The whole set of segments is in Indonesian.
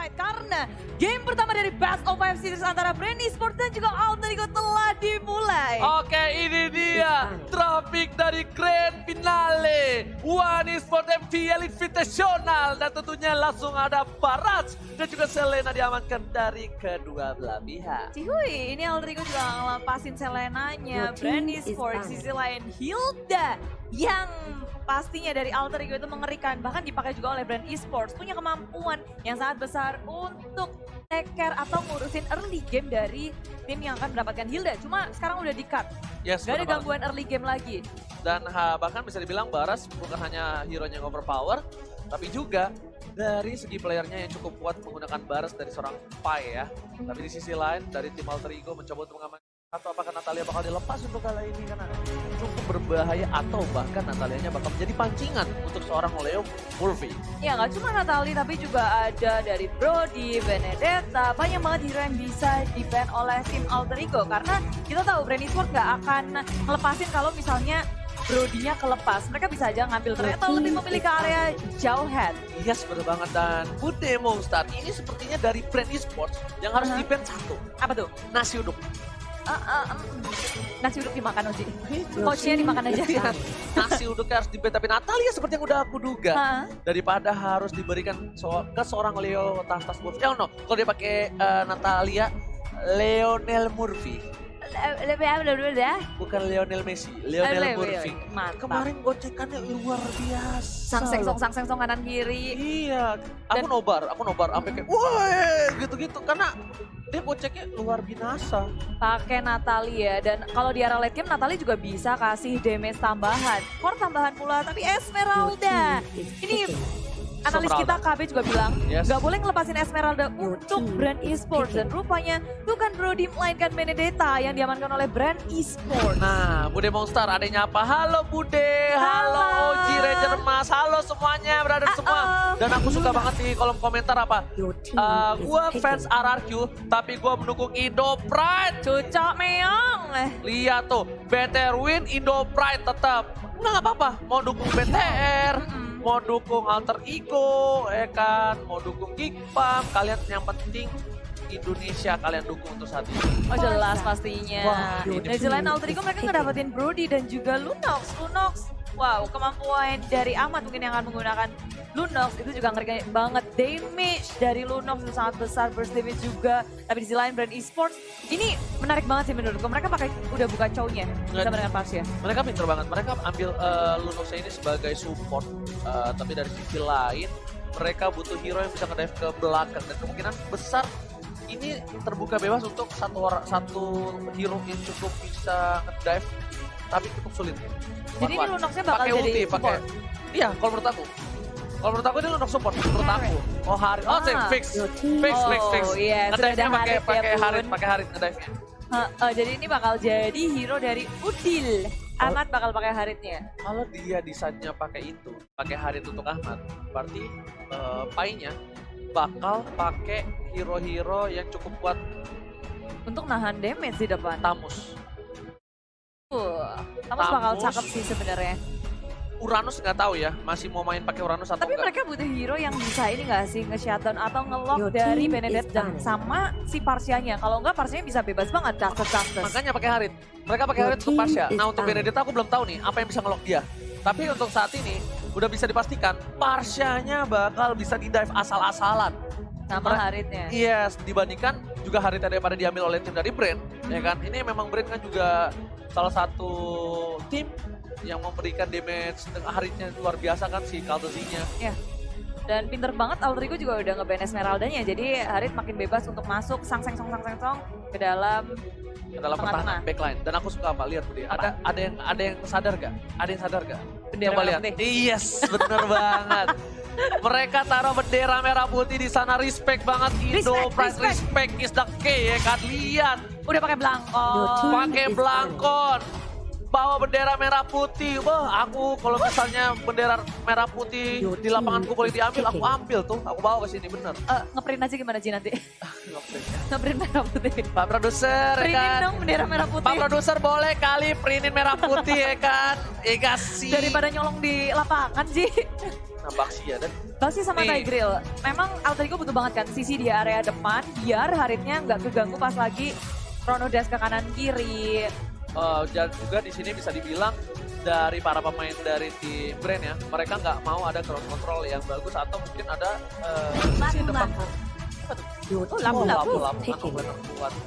Pride karena game pertama dari Best of Five Series antara Brand Esports dan juga Alter Ego telah dimulai. Oke, ini dia traffic dari Grand Finale One Esports MV Elite Invitational dan tentunya langsung ada Baras dan juga Selena diamankan dari kedua belah pihak. Cihuy, ini Alter Ego juga ngelepasin Selenanya, Brand Esports, sisi lain Hilda yang pastinya dari Alter Ego itu mengerikan, bahkan dipakai juga oleh Brand Esports, punya kemampuan yang sangat besar untuk take care atau ngurusin early game dari tim yang akan mendapatkan Hilda. Cuma sekarang udah di-cut, Yes, gak ada benar gangguan early game lagi. Dan bahkan bisa dibilang Baras bukan hanya hero-nya yang overpower, tapi juga dari segi playernya yang cukup kuat menggunakan Baras dari seorang Pai ya. Tapi di sisi lain dari tim Alter Ego mencoba untuk mengamankan atau apakah Natalia bakal dilepas untuk kali ini karena cukup berbahaya atau bahkan Natalianya bakal menjadi pancingan untuk seorang Leo Murphy. Ya nggak cuma Natalie tapi juga ada dari Brody, Benedetta, banyak banget hero yang bisa di-ban oleh tim Alter Ego karena kita tahu Brand Esports nggak akan ngelepasin kalau misalnya Brody-nya kelepas. Mereka bisa aja ngambil ternyata lebih memilih ke area jauh head. Yes, bener banget. Dan Bude Monster ini sepertinya dari Brand Esports yang harus di-ban satu. Apa tuh? Nasi uduk. Nasi uduk dimakan Oji. Coachnya dimakan aja. Nasi uduknya harus di-ban. Tapi Natalia seperti yang udah aku duga. Daripada harus diberikan ke seorang Leo Tas Murphy. Oh no, kalau dia pakai Natalia, Lionel Murphy. Bukan Lionel Messi, Lionel Murphy. Kemarin gocekannya luar biasa. Sangseng song kanan kiri. Iya, aku nobar sampai kayak woi gitu-gitu karena dia goceknya luar binasa. Pakai Natalia dan kalau di area late game Natalia juga bisa kasih damage tambahan. Core tambahan pula tapi Esmeralda. Ini analis kita KB juga bilang nggak boleh ngelepasin Esmeralda untuk Brand Esports dan rupanya itu kan Brody melainkan Benedetta yang diamankan oleh Brand Esports. Nah, Bude Monster adanya apa? Halo Bude, halo Oji Ranger Mas, halo semuanya brother semua. Dan aku suka banget di kolom komentar apa? Gua fans RRQ tapi gua mendukung Indo Pride. Cucok meong. Lihat tuh, BTR win Indo Pride tetap. Nggak apa-apa, mau dukung BTR. Mau dukung Alter Ego, kan, mau dukung Geekpam, kalian yang penting Indonesia kalian dukung untuk saat ini. Oh jelas pastinya. Dari selain Alter Ego mereka ngedapetin Brody dan juga Lunox. Wow, kemampuan dari Ahmad mungkin yang akan menggunakan Lunox itu juga ngeri banget. Damage dari Lunox itu sangat besar, burst damage juga. Tapi di sisi lain Brand Esports ini menarik banget sih menurutku. Mereka pakai udah buka chow-nya sama dengan Pasya. Mereka pinter banget, mereka ambil Lunox ini sebagai support. Tapi dari sisi lain mereka butuh hero yang bisa ngedive ke belakang. Dan kemungkinan besar ini terbuka bebas untuk satu hero yang cukup bisa ngedive. Tapi cukup sulit. Jadi ini Lunoxnya bakal pakai jadi ulti, support? Iya, kalau menurut aku. Kalau menurut aku ini Lunox support, menurut aku. Oh Harit, fix. Iya, Ngedive-nya pakai Harit, pun. pakai Harit ngedive-nya. Jadi ini bakal jadi hero dari Udil. Ahmad bakal pakai Haritnya. Kalau dia desainnya pakai itu, pakai Harit untuk Ahmad, berarti Pai-nya bakal pakai hero-hero yang cukup kuat. Untuk nahan damage di depan. Tamus. Tamus bakal cakep sih sebenarnya. Uranus nggak tahu ya, masih mau main pakai Uranus atau Tapi enggak. mereka butuh hero yang bisa ini nggak sih nge-shutdown atau nge-lock dari Benedetta dan sama si Parsianya. Kalau enggak Parsianya bisa bebas banget castes. Makanya pakai Harit. Mereka pakai Harit untuk Pasha. Nah untuk Benedetta aku belum tahu nih apa yang bisa nge-lock dia. Tapi untuk saat ini udah bisa dipastikan Parsianya bakal bisa di-dive asal-asalan. Sama Haritnya. Yes, dibandingkan juga Harit daripada diambil oleh tim dari Brand. Ya kan, ini memang Brand kan juga salah satu tim yang memberikan damage dengan Haritnya luar biasa kan si Kaltesinya. Iya. Dan pinter banget Alter Ego juga udah nge-ban Esmeraldanya. Jadi Harit makin bebas untuk masuk sangseng song ke dalam pertahanan backline. Dan aku suka apa? Lihat Budi. Ada yang sadar gak? Ada yang sadar gak? Bendera Coba merah lihat. putih. Yes, bener banget. Mereka taruh bendera merah putih di sana, respect banget Indo Pride, respect is the key ya kan. Lihat. Udah pakai belangkon. Pakai belangkon. Bawa bendera merah putih. Wah, aku kalau misalnya bendera merah putih di lapanganku boleh diambil, aku ambil tuh. Aku bawa ke sini bener. Ngeprint aja gimana Ji nanti? Ngeprint merah putih. Pak produser ya Printin kan. dong bendera merah putih. Pak produser boleh kali printin merah putih ya kan. Kasih. Daripada nyolong di lapangan Ji. Nah, Baxia dan Baxi sama Nih. Tigreal, memang Alter Ego butuh banget kan sisi di area depan biar Haritnya nggak keganggu pas lagi Chrono Dash ke kanan kiri. dan juga di sini bisa dibilang dari para pemain dari tim brand ya, mereka nggak mau ada cross control yang bagus atau mungkin ada sisi depan lapu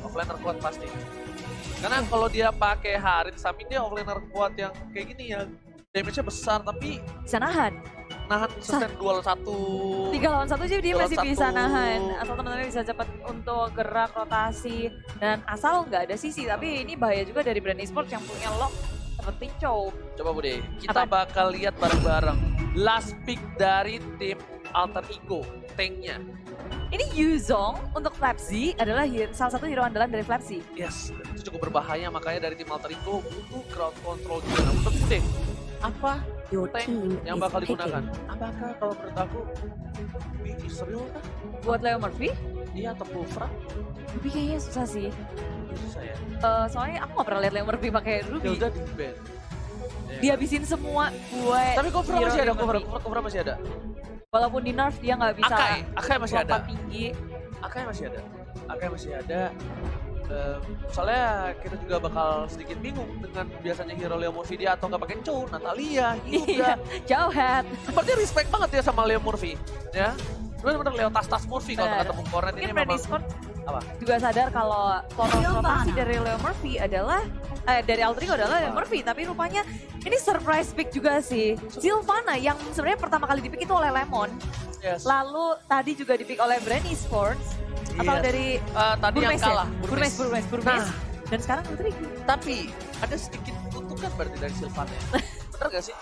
offlaner kuat pasti. Karena kalau dia pakai Harit Sami dia offlaner kuat yang kayak gini ya, damage-nya besar tapi Bisa nahan. nahan sustain 2 lawan 1. 3 lawan 1 sih dia Dua masih lawan bisa satu. nahan. Asal teman-teman bisa cepat untuk gerak, rotasi. Dan asal nggak ada sisi. Tapi ini bahaya juga dari brand esports yang punya lock seperti Chow. Coba Bude, kita Apa? bakal lihat bareng-bareng last pick dari tim Alter Ego, tanknya. Ini Yuzong untuk Flapsy adalah salah satu hero andalan dari Flapsy. Yes, itu cukup berbahaya makanya dari tim Alter Ego butuh crowd control juga. Nah, untuk Bude, apa Your tank team yang is bakal picking. digunakan? Apakah kalau menurut aku Ruby Israel kah? Buat Leo Murphy, Iya atau Pulfra? Ruby kayaknya susah sih. Susah ya. Soalnya aku nggak pernah lihat Leo Murphy pakai Ya Ruby. udah di ban. Dihabisin semua gue. Tapi Kofra hero masih ada, Leo Murphy. Kofra masih ada. Walaupun di nerf dia nggak bisa Akai masih ada. lompat tinggi. Akai masih ada. Akai masih ada. Soalnya kita juga bakal sedikit bingung dengan biasanya hero Leo Murphy dia atau nggak pakai Chow, Natalia, Iya, Hyuga. jauh head. Seperti respect banget ya sama Leo Murphy, ya. Bener-bener Leo tas-tas Murphy kalau Bener. kata Bung Koren Mungkin ini brand memang esports apa? juga sadar kalau poros Silvana. rotasi dari Leo Murphy adalah dari Alter Ego adalah Leo Murphy, tapi rupanya ini surprise pick juga sih. Sylvana yang sebenarnya pertama kali dipick itu oleh Lemon, Yes. lalu tadi juga dipick oleh Brand Esports atau Yes. dari Tadi yang Burmes ya? kalah, Burmes. Nah. Dan sekarang Alter Ego. Tapi ada sedikit keuntungan berarti dari Sylvana ya. Bener gak sih?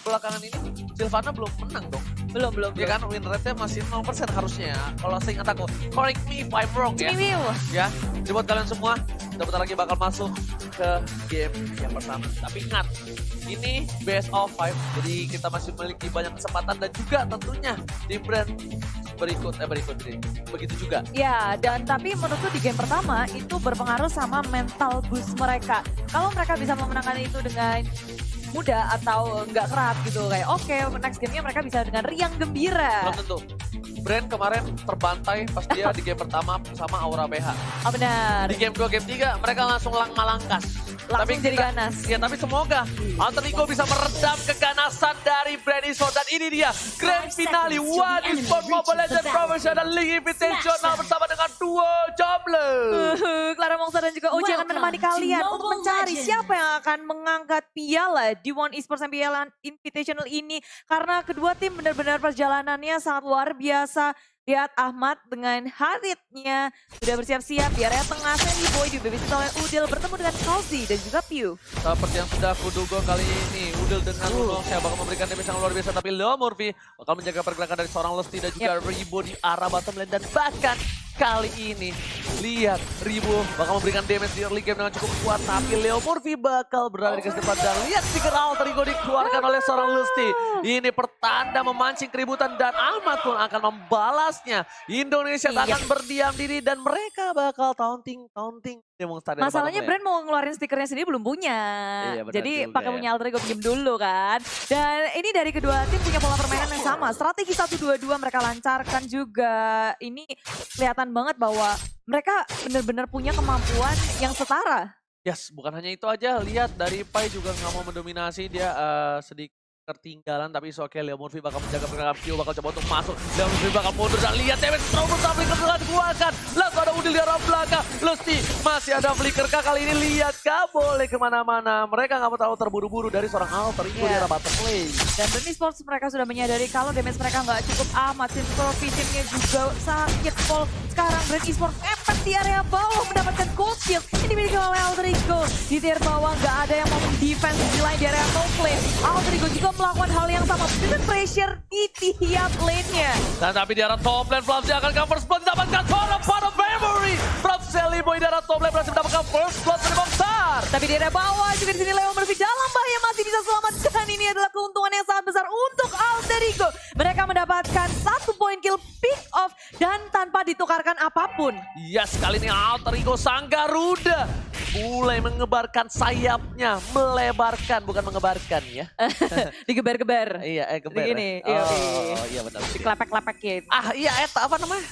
Belakangan ini Sylvana belum menang dong. Belum. Ya kan win rate-nya masih 0% harusnya ya. Kalau seingat aku, correct me if I'm wrong ya. Cimiwiu. Ya, jadi buat kalian semua, bentar lagi bakal masuk ke game yang pertama. Tapi ingat, ini best of 5, jadi kita masih memiliki banyak kesempatan dan juga tentunya di brand berikut ini. Begitu juga. Ya, dan tapi menurutku di game pertama itu berpengaruh sama mental boost mereka. Kalau mereka bisa memenangkan itu dengan mudah atau enggak kerat gitu, kayak oke, next gamenya mereka bisa dengan riang gembira. Belum tentu. Brand kemarin terbantai pas dia di game pertama sama Aura BH. Oh benar, Di game 2, game 3 mereka langsung malangkas. langsung jadi ganas. Ya, tapi semoga Alter Ego bisa meredam keganasan dari Brand Esports. Dan ini dia Grand Finale One Esports Mobile Legends Professional League Invitational bersama dengan duo Jobless. Clara Mongsa dan juga Oji akan menemani Welcome to kalian Mobile untuk mencari Legends. siapa yang akan mengangkat piala di One Esports MPL Invitational ini. Karena kedua tim benar-benar perjalanannya sangat luar biasa. Lihat Ahmad dengan Haritnya sudah bersiap-siap di area tengah. Sandy Boy dibabysit oleh Udil bertemu dengan Cozy dan juga Pew. Seperti yang sudah kuduga kali ini, Udil dengan Lunox yang bakal memberikan damage yang luar biasa. Tapi Leo Murphy bakal menjaga pergerakan dari seorang Lesti dan juga Ribo di arah bottom lane. Dan bahkan kali ini, lihat Ribo bakal memberikan damage di early game dengan cukup kuat. Tapi Leo Murphy bakal berada di garis depan. Dan lihat stiker Alter Ego dikeluarkan oleh seorang Lesti. Ini pertanda memancing keributan dan Ahmad pun akan membalasnya. Indonesia tak Iya. akan berdiam diri dan mereka bakal taunting. Masalahnya Brand mau ngeluarin stikernya sendiri belum punya. Iya, benar Jadi juga pakai ya. punya Alter Ego pinjem dulu kan. Dan ini dari kedua tim punya pola permainan yang sama. Strategi 1-2-2 mereka lancarkan juga. Ini kelihatan banget bahwa mereka benar-benar punya kemampuan yang setara. Yes, bukan hanya itu aja. Lihat dari Pai juga nggak mau mendominasi. Dia sedikit ketinggalan, tapi oke. Leo Murphy bakal menjaga pergerakan. Pio bakal coba untuk masuk. Leo Murphy bakal mundur dan lihat damage terus tapi kesulitan dikeluarkan. Langsung ada Udil di arah belakang. Lesti masih ada flicker kah kali ini. Lihat gak boleh kemana-mana. Mereka nggak mau terlalu terburu-buru dari seorang Alter Ego di arah bottom lane. Dan Brand Esports mereka sudah menyadari kalau damage mereka nggak cukup amat. Simple visionnya juga sakit pol. Sekarang Brand Esports efek di area bawah mendapatkan gold shield. Ini dimiliki oleh Alter Ego. Di tier bawah nggak ada yang mau defense di line di area top lane. Alter Ego juga melakukan hal yang sama. Dengan pressure di tiap lane-nya. Dan tapi di arah top lane, Flapsy akan cover spot mendapatkan part of memory. From Sally Boy di arah top lane berhasil mendapatkan first blood dari Bongsar. Tapi di area bawah juga di sini Leo Murphy dalam bahaya masih bisa selamatkan. Ini adalah keuntungan yang sangat besar untuk Alter Ego. Mereka mendapatkan 1 poin kill pick off dan tanpa ditukarkan apapun. Yes, kali ini Alter Ego Sang Garuda mulai mengebarkan sayapnya, melebarkan, bukan mengebarkan ya. Digeber-geber. Iya, geber. Begini, iya. Oh, iya benar. Dikelepek-lepek. Iya, eta apa namanya?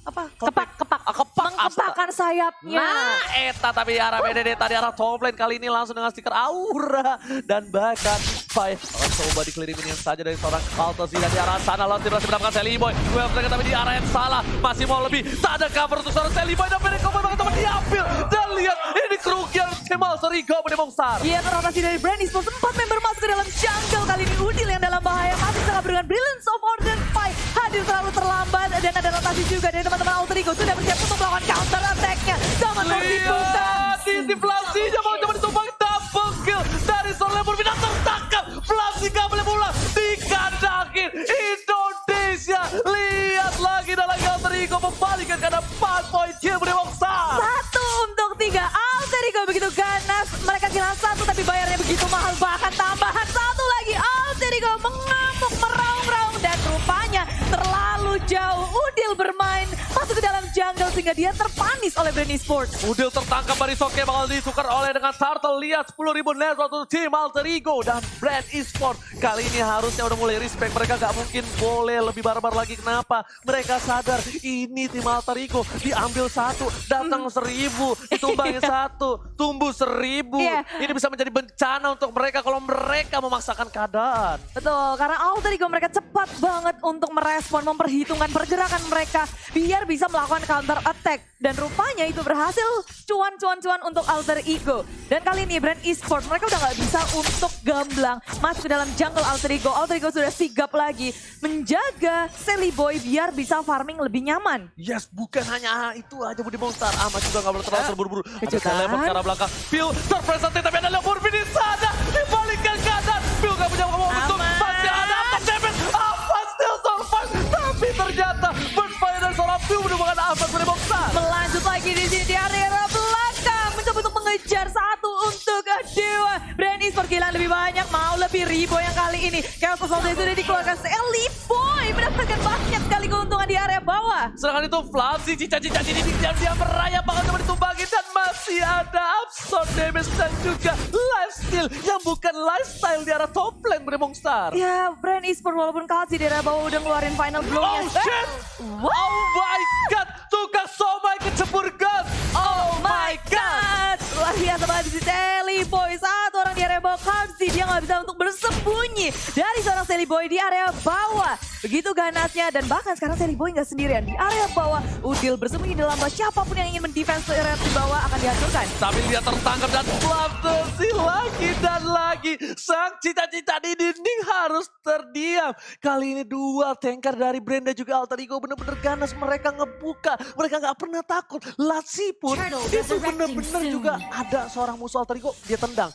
Apa? Kepak. Kepak. Mengepakkan sayapnya. Nah, eta tapi arah BDD tadi arah top lane kali ini langsung dengan stiker aura dan bahkan Pai coba dikeliling minion saja dari seorang Kaltozi dan di arah sana lawan berhasil mendapatkan Sally Boy. Well tapi di arah yang salah masih mau lebih. Tak ada cover untuk seorang Sally Boy dan BDD Combo teman diambil dan lihat ini kerugian tim Alter Ego Mongstar. Iya, terrotasi dari Brand Esports 4 member masuk ke dalam jungle kali ini. Udil yang dalam bahaya masih sangat dengan Brilliance of Order Fight hadir terlalu terlambat dan ada rotasi juga dari teman-teman Alter Ego sudah bersiap untuk melakukan counter attack-nya. Zaman kursi buka. Di Flasinya mau coba ditumbang double kill dari seorang Lemur Bina tertangkap. Flasi gak boleh pulang dikandakin Indonesia. Lihat lagi dan lagi Alter Ego membalikan karena 4 point kill Mongstar. 1 untuk 3. Alter Ego begitu ganas. Mereka kehilangan 1 tapi bayarnya begitu mahal. Bahkan tambahan 1 lagi. Alter Ego mengamuk, meraung-raung dan rupanya terlalu jauh. Udil bermain masuk ke dalam jungle sehingga dia terpanis oleh Brand Esports. Udil tertangkap Barisoke bakal ditukar oleh dengan Turtle. Lihat 10.000 net untuk tim Alter Ego dan Brand Esports. Kali ini harusnya udah mulai respect. Mereka gak mungkin boleh lebih barbar lagi. Kenapa? Mereka sadar ini tim Alter Ego diambil 1, datang 1.000, ditumbangin 1, tumbuh 1.000. Ini bisa menjadi bencana untuk mereka kalau mereka memaksakan keadaan. Betul, karena Alter Ego mereka cepat banget untuk merespon, memperhitungkan pergerakan mereka biar bisa melakukan counter attack. Dan rupanya itu berhasil cuan untuk Alter Ego. Dan kali ini Brand Esports mereka udah gak bisa untuk gamblang masuk ke dalam jungle Alter Ego. Alter Ego sudah sigap lagi menjaga Sally Boy biar bisa farming lebih nyaman. Yes, bukan hanya itu aja Budi Mongstar. Ahmad juga gak boleh terlalu terburu-buru. Ada telepon ke arah belakang. Phil terpresentasi tapi ada Lemur di sana. Dibalikkan kanan. Phil gak punya ngomong betul. Pasti ada apa damage. Apa still survive. Tapi ternyata Birdfire dan seorang Phil menemukan Ahmad Budi Mongstar. Melanjut lagi di sini di area belakang. Mencoba untuk mengejar 1 untuk Dewa. Brand Esports kehilangan lebih banyak. Mau lebih Ribo yang kali ini. Chaos Assault sudah dikeluarkan. Sally Boy mendapatkan banyak sekali keuntungan di area bawah. Sedangkan itu Flamsi cica-cica ini dia merayap bakal coba ditumbangin dan masih ada absorb damage dan juga lifesteal yang bukan lifestyle di arah top lane Mongstar. Ya, Brand Esports walaupun kalah sih di area bawah udah ngeluarin final blow-nya. Oh shit! Oh my god! Tukang somai kecebur gas! Oh my god! Luar biasa banget di Sally Boy. 1 orang di area bawah Kamsi. Dia nggak bisa untuk bersembunyi dari seorang Sally Boy di area bawah. Begitu ganasnya dan bahkan sekarang Sally Boy nggak sendirian. Di area bawah Udil bersembunyi dalam bawah. Siapapun yang ingin mendefense area di bawah akan dihancurkan. Tapi dia tertangkap dan Flamsi lagi dan lagi. Sang cita-cita di dinding harus terdiam. Kali ini dual tanker dari Brand dan juga Alter Ego bener-bener ganas. Mereka ngebuka. Mereka nggak pernah takut. Latsi pun itu bener-bener juga ada seorang musuh Alter Ego. Dia tendang.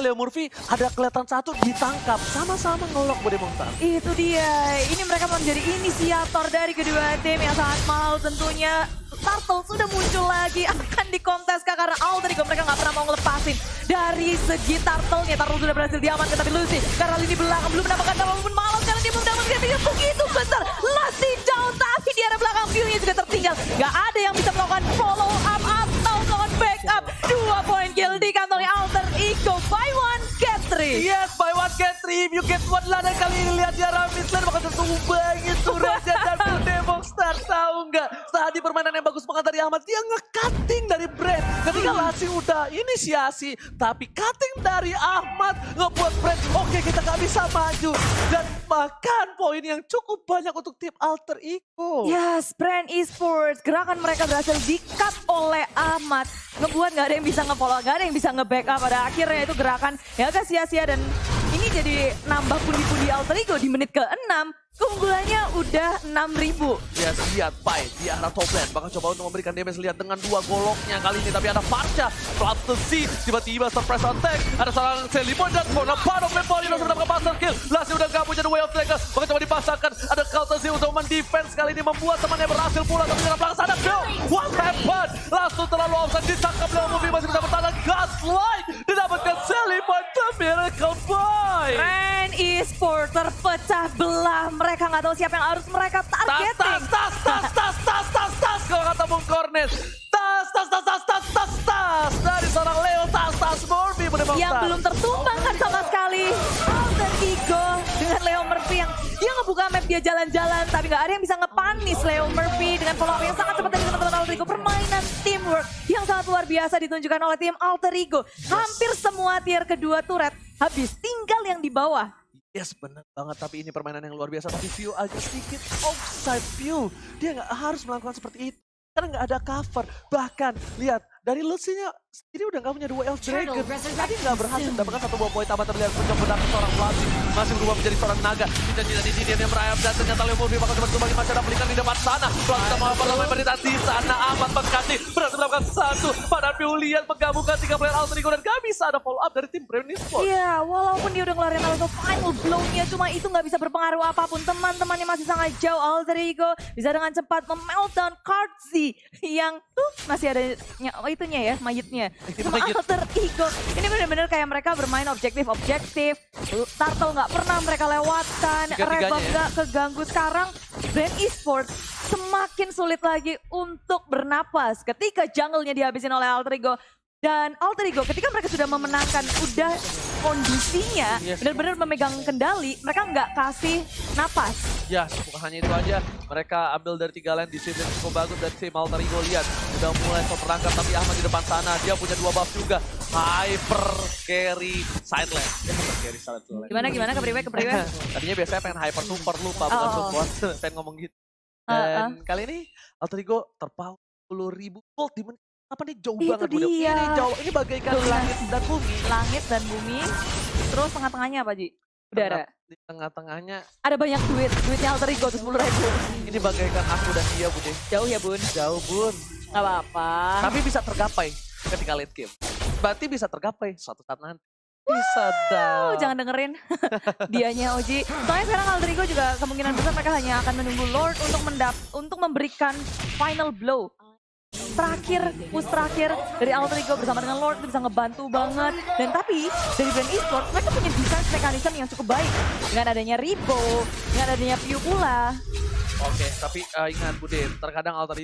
Leo Murphy ada kelihatan 1 ditangkap. Sama-sama ngelok Budi Mongstar. Itu dia. Ini mereka menjadi inisiator dari kedua tim yang sangat mahal tentunya. Turtle sudah muncul lagi akan dikonteskan karena Alter Ego mereka nggak pernah mau ngelepasin dari segi Turtle-nya. Turtle sudah berhasil diamankan tapi Lucy karena lini belakang belum mendapatkan walaupun malam karena dia belum mendapatkan dia begitu besar. Lucy down tapi di arah belakang view-nya juga tertinggal. Gak ada yang bisa melakukan follow up atau melakukan backup. 2 poin kill di kantornya Alter Ego. Buy 1 get 3. Yes, buy 1 get 3. If you get 1 lah dan kali ini lihat di arah midlane bakal tertumbang itu Raja dan Budi Mongstar. Tahu nggak? Tadi permainan yang bagus banget dari Ahmad. Dia nge-cutting dari Brand. Ketika Lassi udah inisiasi. Tapi cutting dari Ahmad ngebuat Brand. Oke, kita nggak bisa maju. Dan bahkan poin yang cukup banyak untuk tim Alter Ego. Yes, Brand Esports. Gerakan mereka berhasil di-cut oleh Ahmad. Ngebuat gak ada yang bisa nge-follow, gak ada yang bisa nge-backup. Pada akhirnya itu gerakan ya agak sia-sia dan ini jadi nambah pundi-pundi Alter Ego di menit ke-6. Keunggulannya udah 6.000. Yes, lihat Pai di arah top lane. Bakal coba untuk memberikan damage. Lihat dengan 2 goloknya kali ini. Tapi ada Farca, Flatesi, tiba-tiba surprise attack. Ada seorang Sally Boy dan Bonaparte of Memori langsung mendapatkan pasang kill. Lassi udah gak punya the way of Dragon. Bakal coba dipasangkan. Ada Kaltesi untuk mendefense kali ini. Membuat temannya berhasil pula. Tapi dalam belakang sana, Bill, what happened? Langsung terlalu offside. Ditangkap Leo Movie masih bisa bertahan. Gaslight didapatkan Sally Boy. The Miracle Boy. Brand Esports terpecah belah. Mereka nggak tahu siapa yang harus mereka targeting. Tas. dia jalan-jalan, tapi nggak ada yang bisa ngepanis Leo Murphy dengan follow up yang sangat cepat dari teman-teman Alter Ego. Permainan teamwork yang sangat luar biasa ditunjukkan oleh tim Alter Ego. Hampir semua tier kedua turret habis, tinggal yang di bawah. Yes, benar banget. Tapi ini permainan yang luar biasa. Tapi View agak sedikit offside View. Dia nggak harus melakukan seperti itu. Karena nggak ada cover. Bahkan, lihat, dari Lucy-nya sendiri udah nggak punya dua Elf Dragon. Tadi nggak berhasil mendapatkan satu buah poin tambah terlihat mencoba mendapat seorang pelatih. Masih berubah menjadi seorang naga. Cita-cita di sini yang merayap dan ternyata Leo Murphy bakal coba kembali masih ada pelikan di depan sana. Pelatih sama apa berita di sana amat mendekati. Berhasil mendapatkan satu. Padahal View lihat menggabungkan 3 player Alter Ego dan gak bisa ada follow up dari tim Brand Esports. Iya, walaupun dia udah ngeluarin auto final blow-nya, cuma itu nggak bisa berpengaruh apapun. Teman-temannya masih sangat jauh. Alter Ego bisa dengan cepat memeltdown Cardzi yang tuh masih ada itunya ya, mayitnya. Cuma Alter Ego ini benar-benar kayak mereka bermain objektif. Turtle nggak pernah mereka lewatkan, Rebel nggak keganggu. Sekarang Brand Esports semakin sulit lagi untuk bernapas ketika jungle-nya dihabisin oleh Alter Ego. Dan Alter Ego ketika mereka sudah memenangkan, udah kondisinya benar-benar memegang kendali, mereka nggak kasih napas. Ya, bukan hanya itu aja. Mereka ambil dari 3 lane, disiplin cukup bagus dari tim Alter Ego. Lihat, udah mulai terperangkap tapi Ahmad di depan sana. Dia punya 2 buff juga. Hyper carry side lane. Hyper carry side lane. Gimana ke Priwe? Tadinya biasanya pengen hyper super, lupa bukan support. Pengen ngomong gitu. Dan kali ini Alter Ego terpaut 10.000 gold di menit. Apa nih jauh Itu banget Bunda. dia. Ini bagaikan langit dan bumi. Langit dan bumi. Terus tengah-tengahnya apa Ji? Udara. Di tengah-tengahnya Ada banyak duitnya Alter Ego tuh 10.000. ini bagaikan aku dan dia Bude. Jauh ya Bun? Jauh Bun. Gak apa-apa. Tapi bisa tergapai ketika late game. Berarti bisa tergapai suatu saat nanti. Bisa dah. Jangan dengerin dianya Oji. Soalnya sekarang Alter Ego juga kemungkinan besar mereka hanya akan menunggu Lord untuk memberikan final blow. Push terakhir dari Alter Ego bersama dengan Lord itu bisa ngebantu banget. Dan tapi dari Brand Esports mereka punya defense mechanism yang cukup baik. Dengan adanya Ribo, dengan adanya View pula. Oke, tapi ingat Bude, terkadang Alter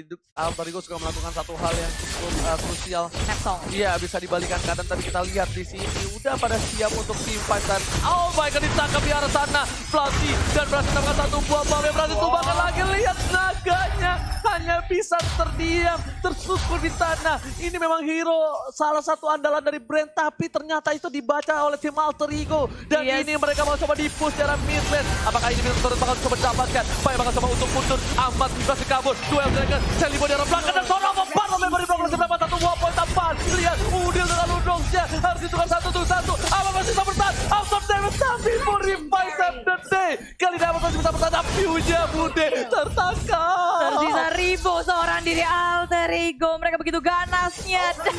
Ego suka melakukan satu hal yang cukup krusial. Nepsong. Iya, bisa dibalikan keadaan, tapi kita lihat di sini udah pada siap untuk team fight dan oh my god, ditangkap di arah sana. Pelatih dan berhasil mendapatkan satu buah bom yang berhasil tumbangkan lagi. Lihat naganya hanya bisa terdiam, tersungkur di tanah. Ini memang hero salah satu andalan dari brand, tapi ternyata itu dibaca oleh tim Alter Ego. Dan ini mereka mau coba di-push secara mid lane. Apakah ini bakal coba didapatkan? Pai bakal coba untuk mundur. Ahmad masih kabur. Duel Dragon. Selibo di arah belakang dan seorang membar member di belakang mendapat satu buah poin tambahan. Lihat Udil dengan Ludroxnya. Harus ditukar 1-1. Ahmad masih bisa bertahan. Out of damage tapi for revive save the day. Kali ini Ahmad masih bisa bertahan. Tapi View-nya Bude tertangkap. Tersisa Ribo seorang diri Alter Ego. Mereka begitu ganasnya. Dan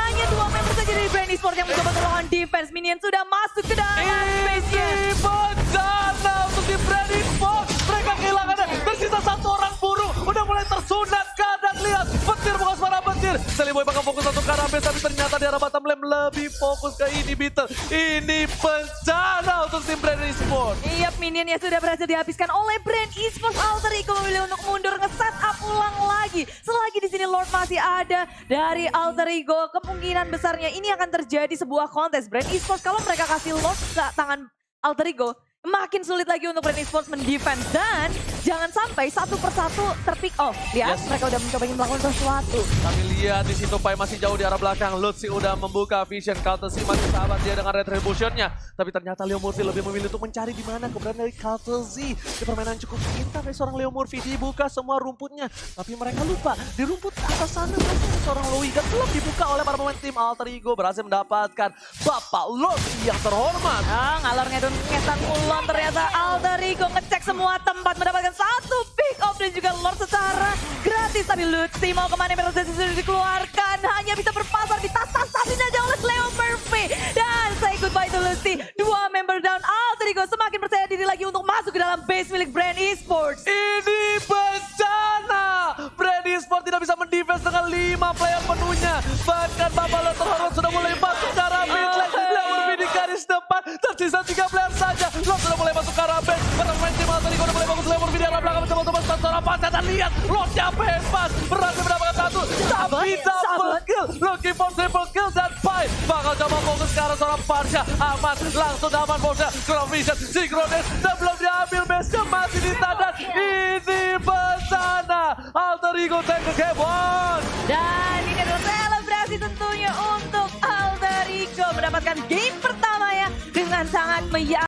hanya 2 member saja dari Brand Esports yang mencoba melakukan defense. Minion sudah masuk ke dalam space-nya. Ini bencana untuk di Brand Esports. Mereka kehilangan tersisa 1 orang burung. Udah mulai tersunat kadang lihat. Petir bukan suara petir. Seliboy bakal fokus untuk Karambes tapi ternyata di arah bottom lane lebih fokus ke Inhibitor. Ini bencana untuk tim Brand Esports. Iya, minionnya sudah berhasil dihabiskan oleh Brand Esports. Alter Ego memilih untuk mundur nge-set up ulang lagi. Selagi di sini Lord masih ada dari Alter Ego, kemungkinan besarnya ini akan terjadi sebuah kontes Brand Esports. Kalau mereka kasih Lord ke tangan Alter Ego, makin sulit lagi untuk Brand Esports mendefense. Dan jangan sampai satu persatu terpick off. Lihat, mereka udah mencoba melakukan sesuatu. Kami lihat di situ Pai masih jauh di arah belakang. Lutzi udah membuka vision Courtesy masih sahabat dia dengan retribution-nya. Tapi ternyata Leo Murphy lebih memilih untuk mencari di mana keberadaan dari Courtesy. Di permainan cukup pintar dari seorang Leo Murphy. Dibuka semua rumputnya. Tapi mereka lupa di rumput atas sana masih seorang Loigan belum dibuka oleh para pemain tim Alter Ego. Berhasil mendapatkan Bapak Lutzi yang terhormat. Ngalor ngedun ngesan ulon, ternyata Alter Ego ngecek semua tempat mendapatkan satu pick off dan juga Lord secara gratis. Tapi Lutzi mau kemana, Mercedes sudah dikeluarkan, hanya bisa berpasar di tas-tasin aja oleh Leo Murphy. Dan say goodbye to Lutzi, 2 member down. Alter Ego semakin percaya diri lagi untuk masuk ke dalam base milik Brand Esports. Ini bencana. Brand Esports tidak bisa mendefense dengan 5 player penuhnya. Bahkan Bapak Lord terhormat sudah mulai masuk ke arah mid lane. Leo Murphy di garis depan, tersisa 3 player saja. Lord sudah mulai masuk ke arah base. Para pemain tim Alter Ego udah mulai bagus. Leo Murphy di arah belakang mencoba untuk masuk seorang pasca. Dan lihat, Lordnya bebas. Berhasil mendapatkan 1. Tapi double kill. Looking for triple kill dan Pai bakal coba fokus ke arah seorang Farsha. Aman, langsung aman bosnya. Crown Vision, Synchronous. Dan belum diambil, base masih ditandan. Ini pesana. Alter Ego take ke game 1. Dan ini adalah selebrasi tentunya untuk Alter Ego mendapatkan game pertamanya dengan sangat